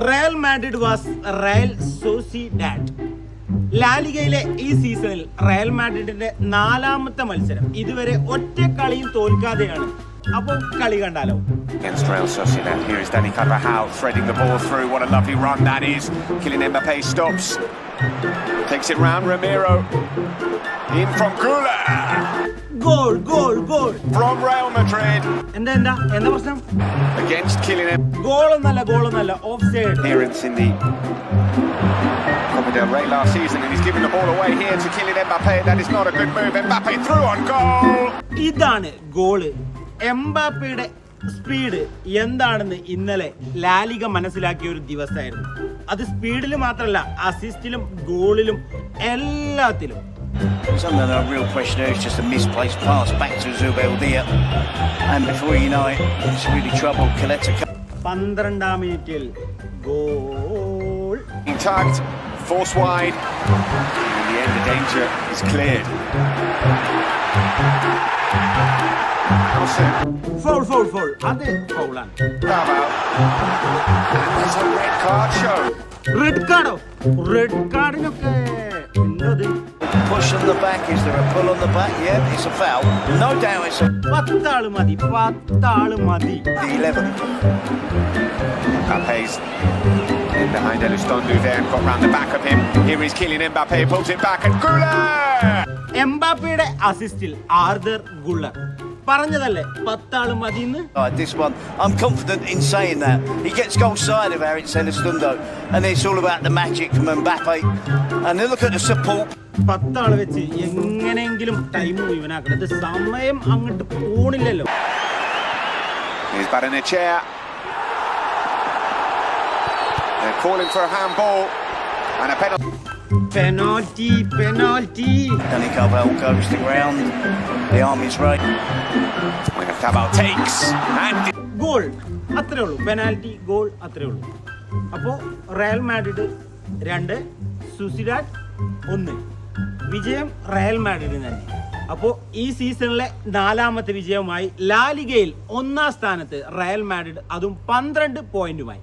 Real Madrid vs Real Sociedad. ലാലിഗയിലെ ഈ സീസണിൽ റയൽ മാഡ്രിഡിന്റെ 4ാമത്തെ മത്സരം. ഇതുവരെ ഒറ്റ കളിയും തോൽക്കാതെയാണ്. അപ്പോൾ കളി കണ്ടാലോ. Against Real Sociedad, here is Dani Carvajal threading the ball through. What a lovely run that is. Kylian Mbappé stops, takes it round. Ramiro in from Gula. Goal from Real Madrid. എന്താ പ്രശ്നം? Against Kylian. ഗോളൊന്നല്ല, offside. Appearance in the Copa del Rey last season, and he's giving the ball away here to Kylian Mbappé. That is not a good move. Mbappé through on goal. ഇതാണ് goal. എംബാപ്പയുടെ speed എന്താണെന്ന് ഇന്നലെ La Liga മനസ്സിലാക്കിയ ഒരു ദിവസമായിരുന്നു. അത് സ്പീഡിൽ മാത്രമല്ല, അസിസ്റ്റിലും ഗോളിലും എല്ലാത്തിലും. Something that a real question is just a misplaced pass back to Zubeldia, and before you know it, it's really trouble. Coletta 12ാം മിനിറ്റിൽ goal. Tugged, force wide. In the end, the danger is cleared. Foul. അത് ഫൗളാണ്. There's a red card show. Red കാർഡിനൊക്കെ എന്നത് push on the back. Is there a pull on the back? Yeah, it's a foul. No doubt it's a 10 ആള് മതി. the 11. Mbappe's in behind Elistondo there and got round the back of him. Here is Kylian Mbappé, pulls it back and Gula! എംബാപ്പയുടെ അസിസ്റ്റിൽ Arda Guler പറഞ്ഞതല്ലേ 10 ആള് മതിന്ന്. This one, I'm confident in saying that. He gets goal side of Eric Elistondo, and it's all about the magic from Mbappé. And then look at the support. 10 ആള് വെച്ച് എങ്ങനെയെങ്കിലും time മുഴുവനാക്കണം. ഇത് സമയം അങ്ങോട്ട് പോണില്ലല്ലോ. He's Barrenechea. They're calling for a handball and a penalty. Penalty. Dani Carvajal goes to ground. The arm is right. Tabal takes and goal അത്രേ ഉള്ളൂ. Penalty goal അത്രേ ഉള്ളൂ. അപ്പോൾ റയൽ മാഡ്രിഡ് 2, സൊസിഡാഡ് 1. വിജയം റയൽ മാഡ്രിഡിന് തന്നെ. അപ്പോൾ ഈ സീസണിലെ 4ാമത്തെ വിജയവുമായി ലാലിഗയിൽ 1ാം സ്ഥാനത്ത് റയൽ മാഡ്രിഡ്, അതും 12 പോയിന്റുമായി.